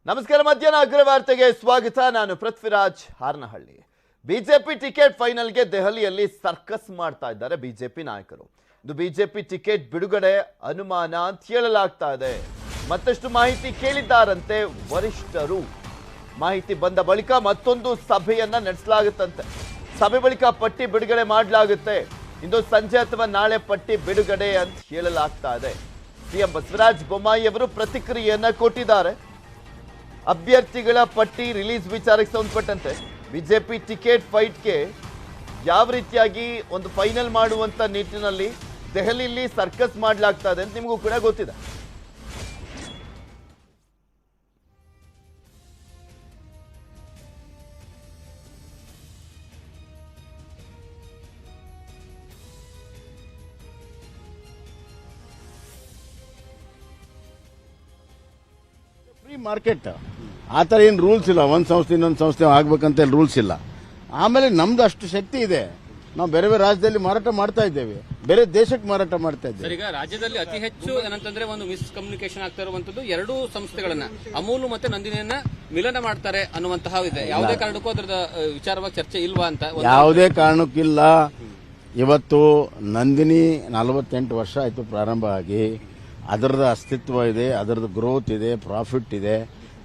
ನಮಸ್ಕಾರ. ಮಧ್ಯಾಹ್ನ ಅಗ್ರವಾರ್ತೆಗೆ ಸ್ವಾಗತ. ನಾನು ಪೃಥ್ವಿರಾಜ್ ಹಾರನಹಳ್ಳಿ. ಬಿಜೆಪಿ ಟಿಕೆಟ್ ಫೈನಲ್ಗೆ ದೆಹಲಿಯಲ್ಲಿ ಸರ್ಕಸ್ ಮಾಡ್ತಾ ಇದ್ದಾರೆ ಬಿಜೆಪಿ ನಾಯಕರು. ಇದು ಬಿಜೆಪಿ ಟಿಕೆಟ್ ಬಿಡುಗಡೆ ಅನುಮಾನ ಅಂತ ಹೇಳಲಾಗ್ತಾ ಇದೆ. ಮತ್ತಷ್ಟು ಮಾಹಿತಿ ಕೇಳಿದ್ದಾರಂತೆ ವರಿಷ್ಠರು. ಮಾಹಿತಿ ಬಂದ ಬಳಿಕ ಮತ್ತೊಂದು ಸಭೆಯನ್ನ ನಡೆಸಲಾಗುತ್ತಂತೆ. ಸಭೆ ಬಳಿಕ ಪಟ್ಟಿ ಬಿಡುಗಡೆ ಮಾಡಲಾಗುತ್ತೆ. ಇಂದು ಸಂಜೆ ಅಥವಾ ನಾಳೆ ಪಟ್ಟಿ ಬಿಡುಗಡೆ ಅಂತ ಹೇಳಲಾಗ್ತಾ ಇದೆ. ಸಿಎಂ ಬಸವರಾಜ ಬೊಮ್ಮಾಯಿ ಅವರು ಪ್ರತಿಕ್ರಿಯೆಯನ್ನ ಕೊಟ್ಟಿದ್ದಾರೆ. ಅಭ್ಯರ್ಥಿಗಳ ಪಟ್ಟಿ ರಿಲೀಸ್ ವಿಚಾರಕ್ಕೆ ಸಂಬಂಧಪಟ್ಟಂತೆ ಬಿಜೆಪಿ ಟಿಕೆಟ್ ಫೈಟ್ಗೆ ಯಾವ ರೀತಿಯಾಗಿ ಒಂದು ಫೈನಲ್ ಮಾಡುವಂತ ನಿಟ್ಟಿನಲ್ಲಿ ದೆಹಲಿಯಲ್ಲಿ ಸರ್ಕಸ್ ಮಾಡಲಾಗ್ತಾ ಇದೆ ಅಂತ ನಿಮಗೂ ಕೂಡ ಗೊತ್ತಿದೆ. ಫ್ರೀ ಮಾರ್ಕೆಟ್ ಆ ಥರ ಏನು ರೂಲ್ಸ್ ಇಲ್ಲ. ಒಂದು ಸಂಸ್ಥೆ ಇನ್ನೊಂದು ಸಂಸ್ಥೆ ಆಗ್ಬೇಕಂತ ರೂಲ್ಸ್ ಇಲ್ಲ. ಆಮೇಲೆ ನಮ್ದು ಅಷ್ಟು ಶಕ್ತಿ ಇದೆ. ನಾವು ಬೇರೆ ಬೇರೆ ರಾಜ್ಯದಲ್ಲಿ ಮಾರಾಟ ಮಾಡ್ತಾ ಇದ್ದೇವೆ, ಬೇರೆ ದೇಶಕ್ಕೆ ಮಾರಾಟ ಮಾಡ್ತಾ ಇದ್ದೇವೆ. ಈಗ ರಾಜ್ಯದಲ್ಲಿ ಅತಿ ಹೆಚ್ಚು ಏನಂತಂದ್ರೆ ಒಂದು ಮಿಸ್ಕಮ್ಯುನಿಕೇಶನ್ ಆಗ್ತಾ ಇರುವಂತದ್ದು ಎರಡೂ ಸಂಸ್ಥೆಗಳನ್ನ ಅಮೂಲ್ ಮತ್ತೆ ನಂದಿನಿಯನ್ನ ಮಿಲನ ಮಾಡ್ತಾರೆ ಅನ್ನುವಂತಹ ಇದೆ. ಯಾವುದೇ ಕಾರಣಕ್ಕೂ ಅದರ ವಿಚಾರವಾಗಿ ಚರ್ಚೆ ಇಲ್ವಾ ಅಂತ? ಯಾವುದೇ ಕಾರಣಕ್ಕಿಲ್ಲ. ಇವತ್ತು ನಂದಿನಿ 48 ವರ್ಷ ಆಯಿತು ಪ್ರಾರಂಭ ಆಗಿ. ಅದರದ ಅಸ್ತಿತ್ವ ಇದೆ, ಅದರದ್ದು ಗ್ರೋತ್ ಇದೆ, ಪ್ರಾಫಿಟ್ ಇದೆ.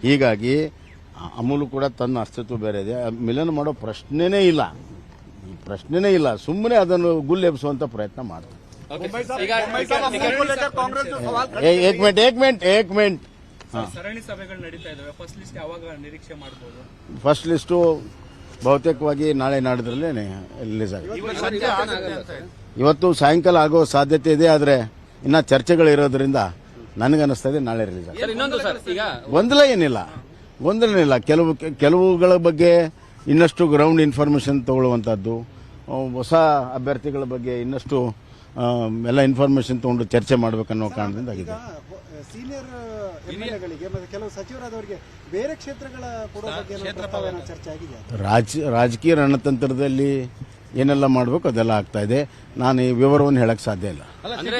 ಹೀಗಾಗಿ ಅಮೂಲ್ ಕೂಡ ತನ್ನ ಅಸ್ತಿತ್ವ ಬೇರೆ ಇದೆ. ಮಿಲನ ಮಾಡೋ ಪ್ರಶ್ನೆನೇ ಇಲ್ಲ. ಸುಮ್ಮನೆ ಅದನ್ನು ಗುಲ್ಲೆಬ್ಸುವಂತ ಪ್ರಯತ್ನ ಮಾಡ್ತಾರೆ. ಏಕ್ ಮಿನಿಟ್ ಸರಣಿ ಸಭೆಗಳು ನಡೀತಾ ಇದಾವೆ. ಫಸ್ಟ್ ಲಿಸ್ಟ್ ಯಾವಾಗ ನಿರೀಕ್ಷೆ ಮಾಡಬಹುದು? ಫಸ್ಟ್ ಲಿಸ್ಟು ಬಹುತೇಕವಾಗಿ ನಾಳೆ ನಾಡಿದ್ರಲ್ಲೇ ರಿಲೀಸ್ ಆಗುತ್ತೆ. ಇವತ್ತು ಸಾಯಂಕಾಲ ಆಗೋ ಸಾಧ್ಯತೆ ಇದೆ. ಆದರೆ ಇನ್ನ ಚರ್ಚೆಗಳಿರೋದ್ರಿಂದ ನನಗನ್ನಿಸ್ತಾ ಇದೆ ನಾಳೆ ರಿಲೀಸ್ ಆಗುತ್ತೆ. ಇನ್ನೊಂದು ಸರ್, ಈಗ ಗೊಂದಲ ಏನಿಲ್ಲ. ಕೆಲವುಗಳ ಬಗ್ಗೆ ಇನ್ನಷ್ಟು ಗ್ರೌಂಡ್ ಇನ್ಫಾರ್ಮೇಶನ್ ತಗೊಳ್ಳುವಂಥದ್ದು, ಹೊಸ ಅಭ್ಯರ್ಥಿಗಳ ಬಗ್ಗೆ ಇನ್ನಷ್ಟು ಎಲ್ಲ ಇನ್ಫಾರ್ಮೇಶನ್ ತಗೊಂಡು ಚರ್ಚೆ ಮಾಡಬೇಕನ್ನೋ ಕಾರಣದಿಂದ ಆಗಿದೆ. ಸೀನಿಯರ್ ಎಂಎಲ್ಎಗಳಿಗೆ ಮತ್ತು ಕೆಲವು ಸಚಿವರಾದವರಿಗೆ ಬೇರೆ ಕ್ಷೇತ್ರಗಳ ಕೊಡೋ ಬಗ್ಗೆ ಚರ್ಚೆ ಆಗಿದೆ. ರಾಜಕೀಯ ರಣತಂತ್ರದಲ್ಲಿ ಏನೆಲ್ಲ ಮಾಡಬೇಕು ಅದೆಲ್ಲ ಆಗ್ತಾ ಇದೆ. ನಾನು ಈ ವಿವರವನ್ನು ಹೇಳಕ್ ಸಾಧ್ಯ ಇಲ್ಲ. ಅಂದ್ರೆ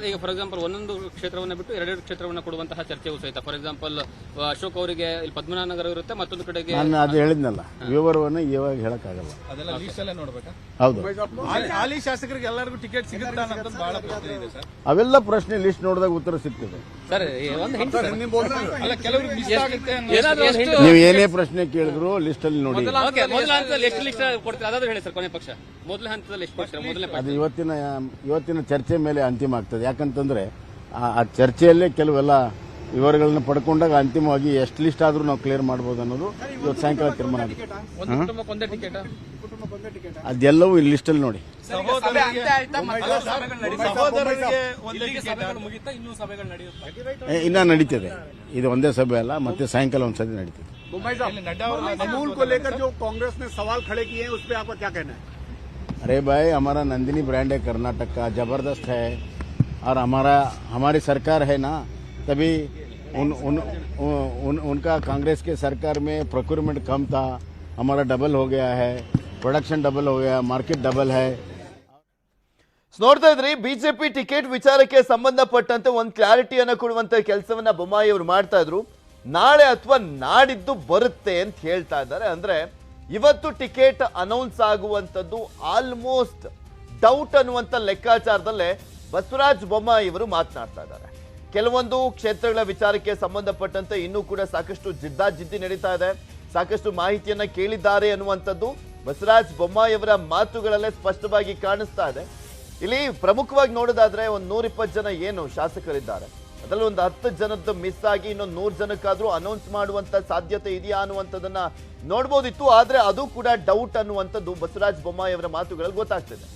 ಈಗ ಫಾರ್ ಎಕ್ಸಾಂಪಲ್ ಒಂದೊಂದು ಕ್ಷೇತ್ರವನ್ನ ಬಿಟ್ಟು ಎರಡೆರಡು ಕ್ಷೇತ್ರವನ್ನ ಕೊಡುವಂತಹ ಚರ್ಚೆಯೂ ಸಹಿತ. ಫಾರ್ ಎಕ್ಸಾಂಪಲ್ ಅಶೋಕ್ ಅವರಿಗೆ ಇಲ್ಲಿ ಪದ್ಮನಾಭ ನಗರ ಇರುತ್ತೆ, ಮತ್ತೊಂದು ಕಡೆಗೆ ನಾನು ಅದು ಹೇಳಿದ್ನಲ್ಲ, ವಿವರವನ್ನು ಇವಾಗ ಹೇಳಕ್ಕಾಗಲ್ಲ. ಅದೆಲ್ಲ ಲೀಸ್ಟ್ ಅಲ್ಲೇ ನೋಡ್ಬೇಕಾ? ಹೌದು. ಹಾಲಿ ಶಾಸಕರಿಗೆ ಎಲ್ಲರಿಗೂ ಟಿಕೆಟ್ ಸಿಗುತ್ತಾ ಅನ್ನೋದು ಬಹಳ ಪ್ರಶ್ನೆ ಇದೆ ಸರ್. ಅವೆಲ್ಲ ಪ್ರಶ್ನೆ ಲಿಸ್ಟ್ ನೋಡಿದಾಗ ಉತ್ತರ ಸಿಗ್ತದೆ. ಸರ್ ಒಂದು ಅಲ್ಲ, ಕೆಲವರು ಮಿಸ್ ಆಗುತ್ತೆ. ನೀವು ಏನೇ ಪ್ರಶ್ನೆ ಕೇಳಿದ್ರು ಲಿಸ್ಟ್ ಅಲ್ಲಿ ನೋಡಿ. ಮೊದಲ ಹಂತದಲ್ಲಿ ಎಷ್ಟು ಲಿಸ್ಟ್ ಕೊಡ್ತೀರಾ ಅದಾದ್ರೂ ಹೇಳಿ ಸರ್. ಕೊನೆ ಪಕ್ಷ ಮೊದಲ ಹಂತದಲ್ಲಿ ಎಷ್ಟು ಕೊಡ್ತೀರಾ? ಮೊದಲನೇ ಅದು ಇವತ್ತಿನ ಚರ್ಚೆ ಮೇಲೆ ಅಂತಿಮ ಆಗ್ತದೆ. ಯಾಕಂತಂದ್ರೆ ಆ ಚರ್ಚೆಯಲ್ಲೇ ಕೆಲವೆಲ್ಲ ವಿವರಗಳನ್ನ ಪಡ್ಕೊಂಡಾಗ ಅಂತಿಮವಾಗಿ ಎಷ್ಟು ಲಿಸ್ಟ್ ಆದ್ರೂ ನಾವು ಕ್ಲಿಯರ್ ಮಾಡಬಹುದು ಅನ್ನೋದು ಇವತ್ತು ಸಾಯಂಕಾಲ ತೀರ್ಮಾನ ಆಗುತ್ತೆ. ಅದೆಲ್ಲವೂ ಈ ಲಿಸ್ಟ್ ಅಲ್ಲಿ ನೋಡಿ. ಇನ್ನ ನಡೀತದೆ. ಇದು ಒಂದೇ ಸಭೆ ಅಲ್ಲ, ಮತ್ತೆ ಸಾಯಂಕಾಲ ಒಂದ್ಸತಿ ನಡೀತದೆ. अमूल को लेकर जो कांग्रेस ने सवाल खड़े किए हैं उस पर आपका क्या कहना है? अरे भाई, हमारा नंदिनी ब्रांड है कर्नाटक का, जबरदस्त है. और हमारी सरकार है ना, तभी उनका कांग्रेस के सरकार में प्रोक्योरमेंट कम था, हमारा डबल हो गया है, प्रोडक्शन डबल हो गया, मार्केट डबल है. ನೋಡ್ತಾ ಇದ್ರಿ, ಬಿಜೆಪಿ ಟಿಕೆಟ್ ವಿಚಾರಕ್ಕೆ ಸಂಬಂಧಪಟ್ಟಂತೆ ಒಂದು ಕ್ಲಾರಿಟಿಯನ್ನ ಕೊಡುವಂತ ಕೆಲಸವನ್ನ ಬೊಮ್ಮಾಯಿ ಅವರು ಮಾಡ್ತಾ ಇದ್ರು. ನಾಳೆ ಅಥವಾ ನಾಡಿದ್ದು ಬರುತ್ತೆ ಅಂತ ಹೇಳ್ತಾ ಇದ್ದಾರೆ. ಅಂದ್ರೆ ಇವತ್ತು ಟಿಕೆಟ್ ಅನೌನ್ಸ್ ಆಗುವಂತದ್ದು ಆಲ್ಮೋಸ್ಟ್ ಡೌಟ್ ಅನ್ನುವಂತ ಲೆಕ್ಕಾಚಾರದಲ್ಲೇ ಬಸವರಾಜ ಬೊಮ್ಮಾಯಿ ಅವರು ಮಾತನಾಡ್ತಾ ಇದ್ದಾರೆ. ಕೆಲವೊಂದು ಕ್ಷೇತ್ರಗಳ ವಿಚಾರಕ್ಕೆ ಸಂಬಂಧಪಟ್ಟಂತೆ ಇನ್ನೂ ಕೂಡ ಸಾಕಷ್ಟು ಜಿದ್ದಾಜಿದ್ದಿ ನಡೀತಾ ಇದೆ. ಸಾಕಷ್ಟು ಮಾಹಿತಿಯನ್ನ ಕೇಳಿದ್ದಾರೆ ಅನ್ನುವಂಥದ್ದು ಬಸವರಾಜ ಬೊಮ್ಮಾಯಿ ಅವರ ಮಾತುಗಳಲ್ಲೇ ಸ್ಪಷ್ಟವಾಗಿ ಕಾಣಿಸ್ತಾ ಇದೆ. ಇಲ್ಲಿ ಪ್ರಮುಖವಾಗಿ ನೋಡೋದಾದ್ರೆ ಒಂದು 120 ಜನ ಏನು ಶಾಸಕರಿದ್ದಾರೆ, ಅದರಲ್ಲಿ ಒಂದು 10 ಜನದ್ದು ಮಿಸ್ ಆಗಿ ಇನ್ನೊಂದು 100 ಜನಕ್ಕಾದ್ರೂ ಅನೌನ್ಸ್ ಮಾಡುವಂತ ಸಾಧ್ಯತೆ ಇದೆಯಾ ಅನ್ನುವಂಥದ್ದನ್ನ ನೋಡ್ಬೋದಿತ್ತು. ಆದ್ರೆ ಅದು ಕೂಡ ಡೌಟ್ ಅನ್ನುವಂಥದ್ದು ಬಸವರಾಜ ಬೊಮ್ಮಾಯಿ ಅವರ ಮಾತುಗಳಲ್ಲಿ ಗೊತ್ತಾಗ್ತಿದೆ.